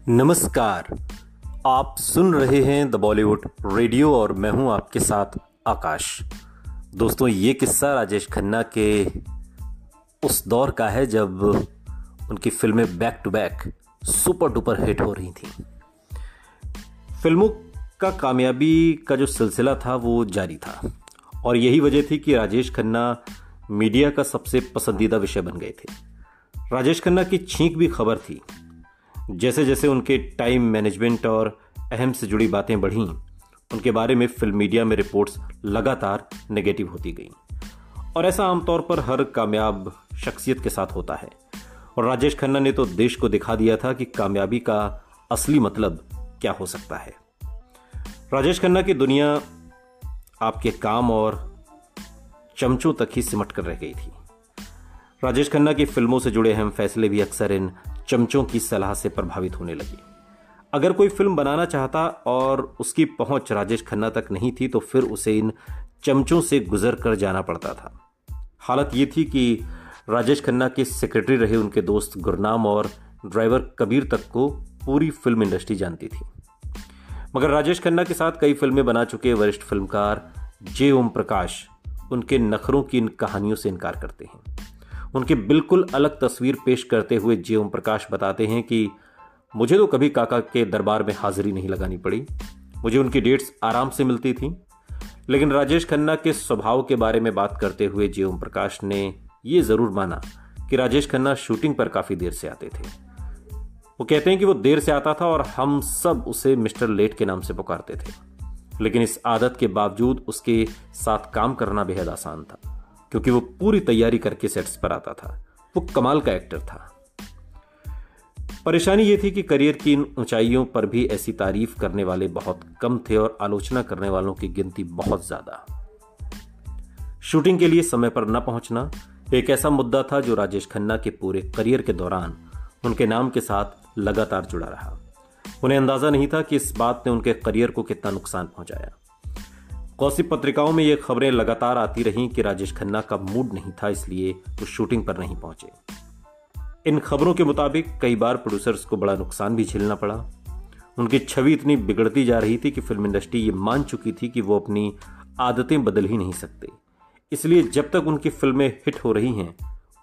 नमस्कार। आप सुन रहे हैं द बॉलीवुड रेडियो और मैं हूं आपके साथ आकाश। दोस्तों, ये किस्सा राजेश खन्ना के उस दौर का है जब उनकी फिल्में back to back super duper hit हो रही थीं। फिल्मों का कामयाबी का जो सिलसिला था वो जारी था और यही वजह थी कि राजेश खन्ना मीडिया का सबसे पसंदीदा विषय बन गए थे। राजेश खन्ना की छींक भी खबर थी। जैसे जैसे उनके टाइम मैनेजमेंट और अहम से जुड़ी बातें बढ़ीं, उनके बारे में फिल्म मीडिया में रिपोर्ट्स लगातार नेगेटिव होती गईं और ऐसा आमतौर पर हर कामयाब शख्सियत के साथ होता है। और राजेश खन्ना ने तो देश को दिखा दिया था कि कामयाबी का असली मतलब क्या हो सकता है। राजेश खन्ना की दुनिया आपके काम और चमचों तक ही सिमट कर रह गई थी। राजेश खन्ना की फिल्मों से जुड़े अहम फैसले भी अक्सर इन चमचों की सलाह से प्रभावित होने लगे। अगर कोई फिल्म बनाना चाहता और उसकी पहुंच राजेश खन्ना तक नहीं थी तो फिर उसे इन चमचों से गुजर कर जाना पड़ता था। हालत ये थी कि राजेश खन्ना के सेक्रेटरी रहे उनके दोस्त गुरनाम और ड्राइवर कबीर तक को पूरी फिल्म इंडस्ट्री जानती थी। मगर राजेश खन्ना के साथ कई फिल्में बना चुके वरिष्ठ फिल्मकार जे ओम प्रकाश उनके नखरों की इन कहानियों से इनकार करते हैं। उनकी बिल्कुल अलग तस्वीर पेश करते हुए जे ओम प्रकाश बताते हैं कि मुझे तो कभी काका के दरबार में हाजिरी नहीं लगानी पड़ी, मुझे उनकी डेट्स आराम से मिलती थी। लेकिन राजेश खन्ना के स्वभाव के बारे में बात करते हुए जे ओम प्रकाश ने यह जरूर माना कि राजेश खन्ना शूटिंग पर काफी देर से आते थे। वो कहते हैं कि वो देर से आता था और हम सब उसे मिस्टर लेट के नाम से पुकारते थे, लेकिन इस आदत के बावजूद उसके साथ काम करना बेहद आसान था क्योंकि वो पूरी तैयारी करके सेट्स पर आता था। वो कमाल का एक्टर था। परेशानी ये थी कि करियर की इन ऊंचाइयों पर भी ऐसी तारीफ करने वाले बहुत कम थे और आलोचना करने वालों की गिनती बहुत ज्यादा। शूटिंग के लिए समय पर न पहुंचना एक ऐसा मुद्दा था जो राजेश खन्ना के पूरे करियर के दौरान उनके नाम के साथ लगातार जुड़ा रहा। उन्हें अंदाजा नहीं था कि इस बात ने उनके करियर को कितना नुकसान पहुंचाया। गॉसिप पत्रिकाओं में ये खबरें लगातार आती रहीं कि राजेश खन्ना का मूड नहीं था, इसलिए वो शूटिंग पर नहीं पहुंचे। इन खबरों के मुताबिक कई बार प्रोड्यूसर्स को बड़ा नुकसान भी झेलना पड़ा। उनकी छवि इतनी बिगड़ती जा रही थी कि फिल्म इंडस्ट्री ये मान चुकी थी कि वो अपनी आदतें बदल ही नहीं सकते, इसलिए जब तक उनकी फिल्में हिट हो रही हैं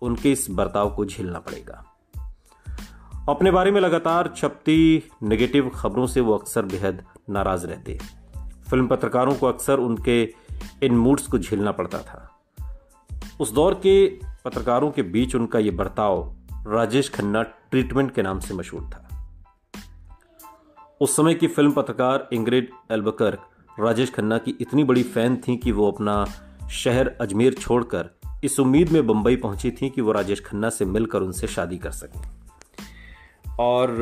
उनके इस बर्ताव को झेलना पड़ेगा। अपने बारे में लगातार छपती नेगेटिव खबरों से वो अक्सर बेहद नाराज रहते। फिल्म पत्रकारों को अक्सर उनके इन मूड्स को झेलना पड़ता था। उस दौर के पत्रकारों के बीच उनका यह बर्ताव राजेश खन्ना ट्रीटमेंट के नाम से मशहूर था। उस समय की फिल्म पत्रकार इंग्रिड एल्बकर्क राजेश खन्ना की इतनी बड़ी फैन थी कि वो अपना शहर अजमेर छोड़कर इस उम्मीद में बंबई पहुंची थी कि वो राजेश खन्ना से मिलकर उनसे शादी कर सकें। और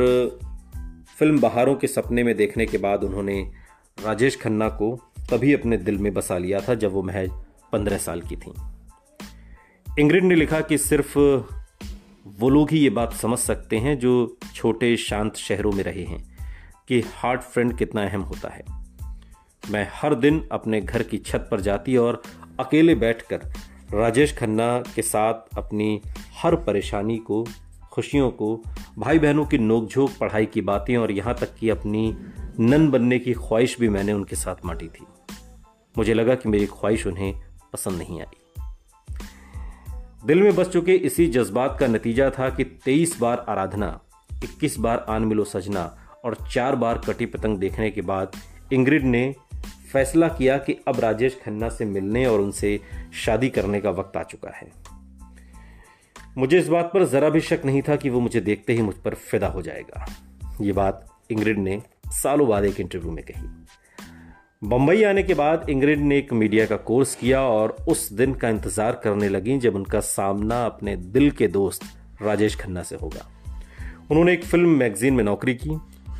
फिल्म बहारों के सपने में देखने के बाद उन्होंने राजेश खन्ना को तभी अपने दिल में बसा लिया था जब वो महज 15 साल की थी। इंग्रिड ने लिखा कि सिर्फ वो लोग ही ये बात समझ सकते हैं जो छोटे शांत शहरों में रहे हैं कि हार्ट फ्रेंड कितना अहम होता है। मैं हर दिन अपने घर की छत पर जाती और अकेले बैठकर राजेश खन्ना के साथ अपनी हर परेशानी को, खुशियों को, भाई बहनों की नोकझोंक, पढ़ाई की बातें और यहाँ तक कि अपनी नन बनने की ख्वाहिश भी मैंने उनके साथ बांटी थी। मुझे लगा कि मेरी ख्वाहिश उन्हें पसंद नहीं आई। दिल में बस चुके इसी जज्बात का नतीजा था कि 23 बार आराधना, 21 बार आन मिलो सजना और 4 बार कटी पतंग देखने के बाद इंग्रिड ने फैसला किया कि अब राजेश खन्ना से मिलने और उनसे शादी करने का वक्त आ चुका है। मुझे इस बात पर जरा भी शक नहीं था कि वो मुझे देखते ही मुझ पर फिदा हो जाएगा। ये बात इंग्रिड ने सालों बाद एक इंटरव्यू में कही। बंबई आने के बाद इंग्रिड ने एक मीडिया का कोर्स किया और उस दिन का इंतजार करने लगी जब उनका सामना अपने दिल के दोस्त राजेश खन्ना से होगा। उन्होंने एक फिल्म मैगजीन में नौकरी की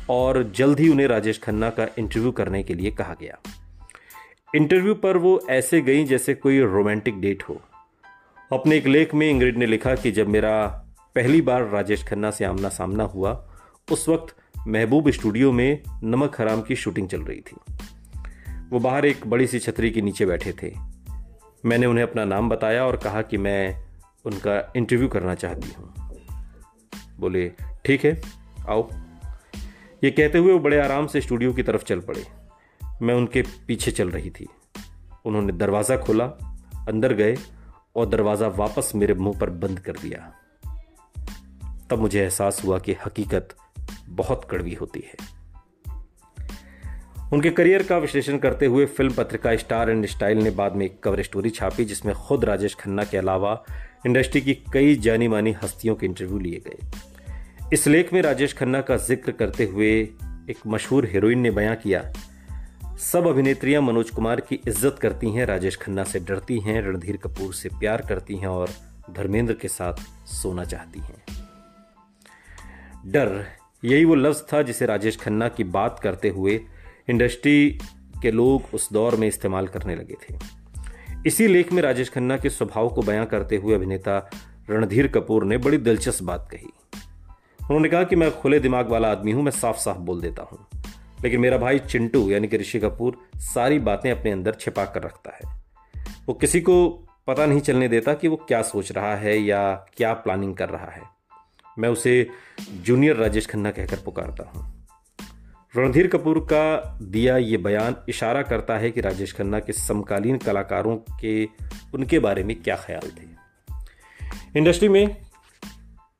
और जल्द ही उन्हें राजेश खन्ना का इंटरव्यू करने के लिए कहा गया। इंटरव्यू पर वो ऐसे गई जैसे कोई रोमांटिक डेट हो। अपने एक लेख में इंग्रिड ने लिखा कि जब मेरा पहली बार राजेश खन्ना से आमना सामना हुआ उस वक्त महबूब स्टूडियो में नमक हराम की शूटिंग चल रही थी। वो बाहर एक बड़ी सी छतरी के नीचे बैठे थे। मैंने उन्हें अपना नाम बताया और कहा कि मैं उनका इंटरव्यू करना चाहती हूँ। बोले ठीक है आओ। ये कहते हुए वो बड़े आराम से स्टूडियो की तरफ चल पड़े। मैं उनके पीछे चल रही थी। उन्होंने दरवाज़ा खोला, अंदर गए और दरवाज़ा वापस मेरे मुंह पर बंद कर दिया। तब मुझे एहसास हुआ कि हकीकत बहुत कड़वी होती है। उनके करियर का विश्लेषण करते हुए फिल्म पत्रिका स्टार एंड स्टाइल ने बाद में एक कवर स्टोरी छापी, जिसमें खुद राजेश खन्ना के अलावा इंडस्ट्री की कई जानी मानी हस्तियों के इंटरव्यू लिए गए। इस लेख में राजेश खन्ना का जिक्र करते हुए एक मशहूर हीरोइन ने बयां किया, सब अभिनेत्रियां मनोज कुमार की इज्जत करती हैं, राजेश खन्ना से डरती हैं, रणधीर कपूर से प्यार करती हैं और धर्मेंद्र के साथ सोना चाहती हैं। डर, यही वो लफ्ज था जिसे राजेश खन्ना की बात करते हुए इंडस्ट्री के लोग उस दौर में इस्तेमाल करने लगे थे। इसी लेख में राजेश खन्ना के स्वभाव को बयां करते हुए अभिनेता रणधीर कपूर ने बड़ी दिलचस्प बात कही। उन्होंने कहा कि मैं खुले दिमाग वाला आदमी हूं, मैं साफ साफ बोल देता हूं, लेकिन मेरा भाई चिंटू यानी कि ऋषि कपूर सारी बातें अपने अंदर छिपा कर रखता है। वो किसी को पता नहीं चलने देता कि वो क्या सोच रहा है या क्या प्लानिंग कर रहा है। मैं उसे जूनियर राजेश खन्ना कहकर पुकारता हूं। रणधीर कपूर का दिया ये बयान इशारा करता है कि राजेश खन्ना के समकालीन कलाकारों के उनके बारे में क्या ख्याल थे। इंडस्ट्री में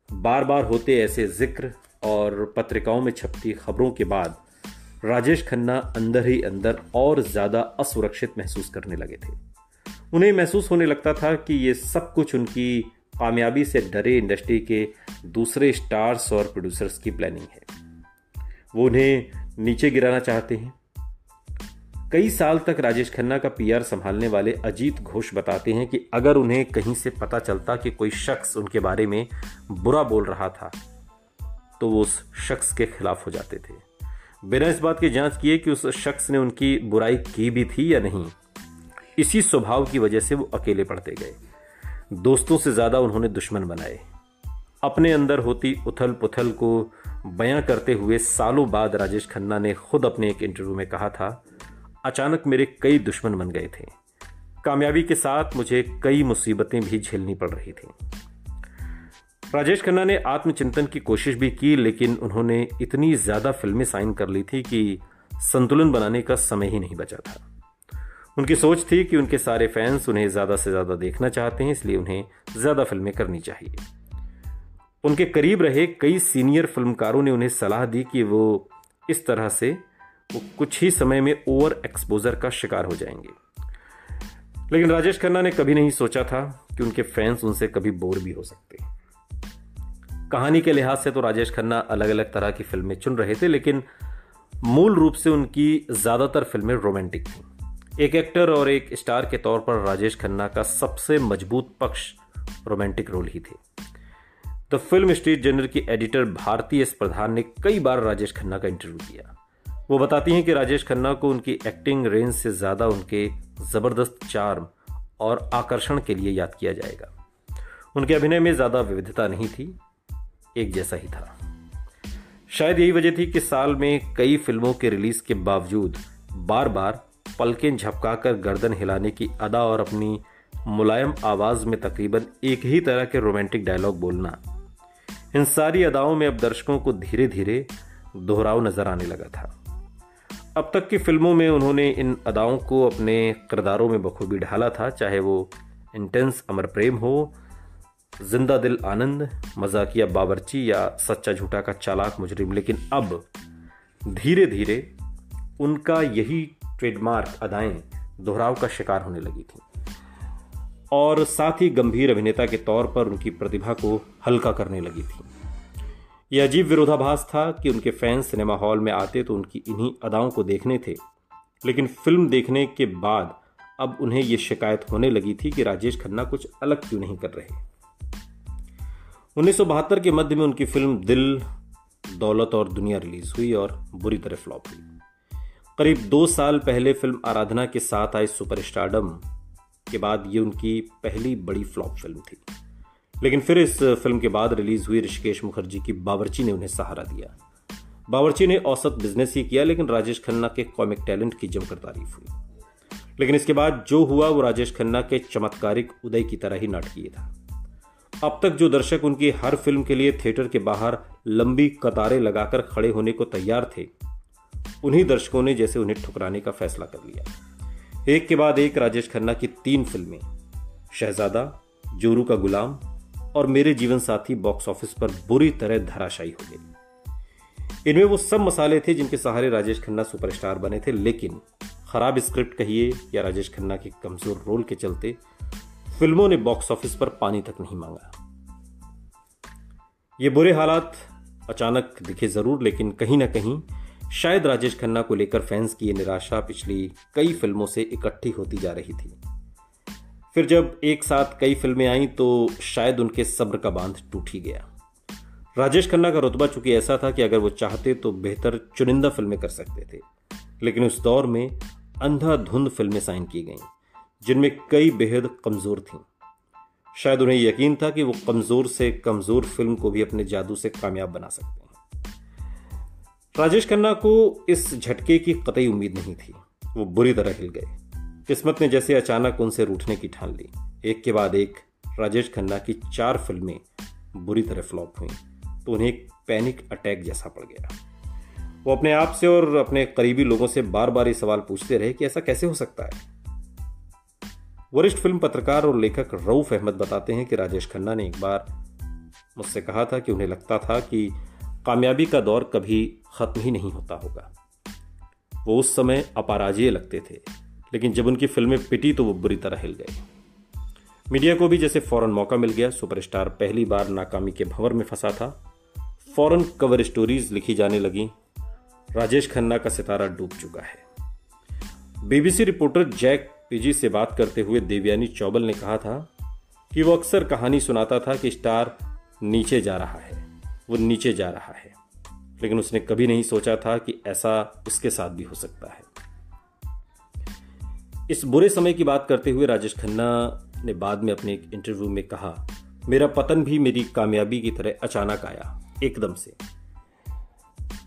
बार बार होते ऐसे जिक्र और पत्रिकाओं में छपती खबरों के बाद राजेश खन्ना अंदर ही अंदर और ज़्यादा असुरक्षित महसूस करने लगे थे। उन्हें महसूस होने लगता था कि ये सब कुछ उनकी कामयाबी से डरे इंडस्ट्री के दूसरे स्टार्स और प्रोड्यूसर्स की प्लानिंग है। वो उन्हें नीचे गिराना चाहते हैं। कई साल तक राजेश खन्ना का पीआर संभालने वाले अजीत घोष बताते हैं कि अगर उन्हें कहीं से पता चलता कि कोई शख्स उनके बारे में बुरा बोल रहा था तो वो उस शख्स के खिलाफ हो जाते थे, बिना इस बात की जांच किए कि उस शख्स ने उनकी बुराई की भी थी या नहीं। इसी स्वभाव की वजह से वो अकेले पड़ते गए। दोस्तों से ज्यादा उन्होंने दुश्मन बनाए। अपने अंदर होती उथल पुथल को बयां करते हुए सालों बाद राजेश खन्ना ने खुद अपने एक इंटरव्यू में कहा था, अचानक मेरे कई दुश्मन बन गए थे। कामयाबी के साथ मुझे कई मुसीबतें भी झेलनी पड़ रही थी। राजेश खन्ना ने आत्मचिंतन की कोशिश भी की, लेकिन उन्होंने इतनी ज्यादा फिल्में साइन कर ली थी कि संतुलन बनाने का समय ही नहीं बचा था। उनकी सोच थी कि उनके सारे फैंस उन्हें ज्यादा से ज्यादा देखना चाहते हैं, इसलिए उन्हें ज्यादा फिल्में करनी चाहिए। उनके करीब रहे कई सीनियर फिल्मकारों ने उन्हें सलाह दी कि वो इस तरह से वो कुछ ही समय में ओवर एक्सपोजर का शिकार हो जाएंगे। लेकिन राजेश खन्ना ने कभी नहीं सोचा था कि उनके फैंस उनसे कभी बोर भी हो सकते। कहानी के लिहाज से तो राजेश खन्ना अलग अलग तरह की फिल्में चुन रहे थे, लेकिन मूल रूप से उनकी ज्यादातर फिल्में रोमांटिक थीं। एक एक्टर और एक स्टार के तौर पर राजेश खन्ना का सबसे मजबूत पक्ष रोमांटिक रोल ही थे। द फिल्म स्ट्रीट जर्नल की एडिटर भारती एस प्रधान ने कई बार राजेश खन्ना का इंटरव्यू किया। वो बताती हैं कि राजेश खन्ना को उनकी एक्टिंग रेंज से ज्यादा उनके जबरदस्त चार्म और आकर्षण के लिए याद किया जाएगा। उनके अभिनय में ज्यादा विविधता नहीं थी, एक जैसा ही था। शायद यही वजह थी कि साल में कई फिल्मों के रिलीज के बावजूद बार बार पलकें झपकाकर गर्दन हिलाने की अदा और अपनी मुलायम आवाज में तकरीबन एक ही तरह के रोमांटिक डायलॉग बोलना, इन सारी अदाओं में अब दर्शकों को धीरे धीरे दोहराव नजर आने लगा था। अब तक की फिल्मों में उन्होंने इन अदाओं को अपने किरदारों में बखूबी ढाला था, चाहे वो इंटेंस अमर प्रेम हो, जिंदा दिल आनंद, मजाकिया बावर्ची या सच्चा झूठा का चालाक मुजरिम। लेकिन अब धीरे धीरे उनका यही ट्रेडमार्क अदाएं दोहराव का शिकार होने लगी थी और साथ ही गंभीर अभिनेता के तौर पर उनकी प्रतिभा को हल्का करने लगी थी। यह अजीब विरोधाभास था कि उनके फैंस सिनेमा हॉल में आते तो उनकी इन्हीं अदाओं को देखने थे, लेकिन फिल्म देखने के बाद अब उन्हें यह शिकायत होने लगी थी कि राजेश खन्ना कुछ अलग क्यों नहीं कर रहे। 1972 के मध्य में उनकी फिल्म दिल, दौलत और दुनिया रिलीज हुई और बुरी तरह फ्लॉप हुई। करीब 2 साल पहले फिल्म आराधना के साथ आई सुपरस्टारडम के बाद ये उनकी पहली बड़ी फ्लॉप फिल्म थी। लेकिन फिर इस फिल्म के बाद रिलीज हुई ऋषिकेश मुखर्जी की बावर्ची ने उन्हें सहारा दिया। बावर्ची ने औसत बिजनेस ही किया, लेकिन राजेश खन्ना के कॉमिक टैलेंट की जमकर तारीफ हुई। लेकिन इसके बाद जो हुआ वो राजेश खन्ना के चमत्कारिक उदय की तरह ही नाटकीय था। अब तक जो दर्शक उनकी हर फिल्म के लिए थिएटर के बाहर लंबी कतारें लगाकर खड़े होने को तैयार थे, उन्हीं दर्शकों ने जैसे उन्हें ठुकराने का फैसला कर लिया। एक के बाद एक राजेश खन्ना की 3 फिल्में शहजादा, जोरू का गुलाम और मेरे जीवन साथी बॉक्स ऑफिस पर बुरी तरह धराशायी हो गई। इनमें वो सब मसाले थे जिनके सहारे राजेश खन्ना सुपरस्टार बने थे, लेकिन खराब स्क्रिप्ट कहिए या राजेश खन्ना के कमजोर रोल के चलते फिल्मों ने बॉक्स ऑफिस पर पानी तक नहीं मांगा। ये बुरे हालात अचानक दिखे जरूर, लेकिन कहीं ना कहीं शायद राजेश खन्ना को लेकर फैंस की ये निराशा पिछली कई फिल्मों से इकट्ठी होती जा रही थी। फिर जब एक साथ कई फिल्में आईं तो शायद उनके सब्र का बांध टूट ही गया। राजेश खन्ना का रुतबा चूंकि ऐसा था कि अगर वो चाहते तो बेहतर चुनिंदा फिल्में कर सकते थे, लेकिन उस दौर में अंधाधुंध फिल्में साइन की गईं जिनमें कई बेहद कमजोर थीं। शायद उन्हें यकीन था कि वो कमजोर से कमजोर फिल्म को भी अपने जादू से कामयाब बना सकते हैं। राजेश खन्ना को इस झटके की कतई उम्मीद नहीं थी। वो बुरी तरह हिल गए। किस्मत ने जैसे अचानक उनसे रूठने की ठान ली। एक के बाद एक राजेश खन्ना की 4 फिल्में बुरी तरह फ्लॉप हुई तो उन्हें एक पैनिक अटैक जैसा पड़ गया। वो अपने आप से और अपने करीबी लोगों से बार बार ये सवाल पूछते रहे कि ऐसा कैसे हो सकता है। वरिष्ठ फिल्म पत्रकार और लेखक रऊफ अहमद बताते हैं कि राजेश खन्ना ने एक बार मुझसे कहा था कि उन्हें लगता था कि कामयाबी का दौर कभी खत्म ही नहीं होता होगा। वो उस समय अपराजेय लगते थे, लेकिन जब उनकी फिल्में पिटी तो वो बुरी तरह हिल गए। मीडिया को भी जैसे फौरन मौका मिल गया। सुपरस्टार पहली बार नाकामी के भंवर में फंसा था। फौरन कवर स्टोरीज लिखी जाने लगी। राजेश खन्ना का सितारा डूब चुका है। बीबीसी रिपोर्टर जैक पीजी से बात करते हुए देवयानी चौबल ने कहा था कि वो अक्सर कहानी सुनाता था कि स्टार नीचे जा रहा है, वो नीचे जा रहा है, लेकिन उसने कभी नहीं सोचा था कि ऐसा उसके साथ भी हो सकता है। इस बुरे समय की बात करते हुए राजेश खन्ना ने बाद में अपने एक इंटरव्यू में कहा, मेरा पतन भी मेरी कामयाबी की तरह अचानक आया, एकदम से।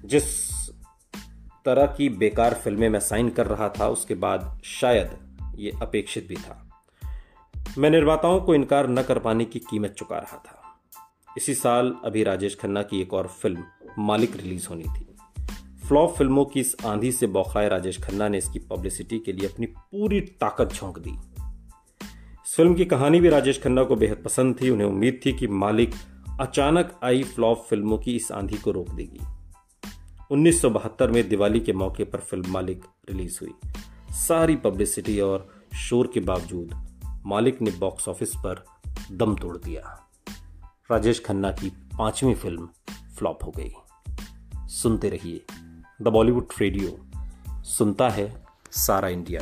जिस तरह की बेकार फिल्में मैं साइन कर रहा था उसके बाद शायद ये अपेक्षित भी था। मैं निर्माताओं को इनकार न कर पाने की कीमत चुका रहा था। इसी साल अभी राजेश खन्ना की एक और फिल्म मालिक रिलीज होनी थी। फ्लॉप फिल्मों की इस आंधी से बौखलाए राजेश खन्ना ने इसकी पब्लिसिटी के लिए अपनी पूरी ताकत झोंक दी। इस फिल्म की कहानी भी राजेश खन्ना को बेहद पसंद थी। उन्हें उम्मीद थी कि मालिक अचानक आई फ्लॉप फिल्मों की इस आंधी को रोक देगी। 1972 में दिवाली के मौके पर फिल्म मालिक रिलीज हुई। सारी पब्लिसिटी और शोर के बावजूद मालिक ने बॉक्स ऑफिस पर दम तोड़ दिया। राजेश खन्ना की 5वीं फिल्म फ्लॉप हो गई। सुनते रहिए द बॉलीवुड रेडियो, सुनता है सारा इंडिया।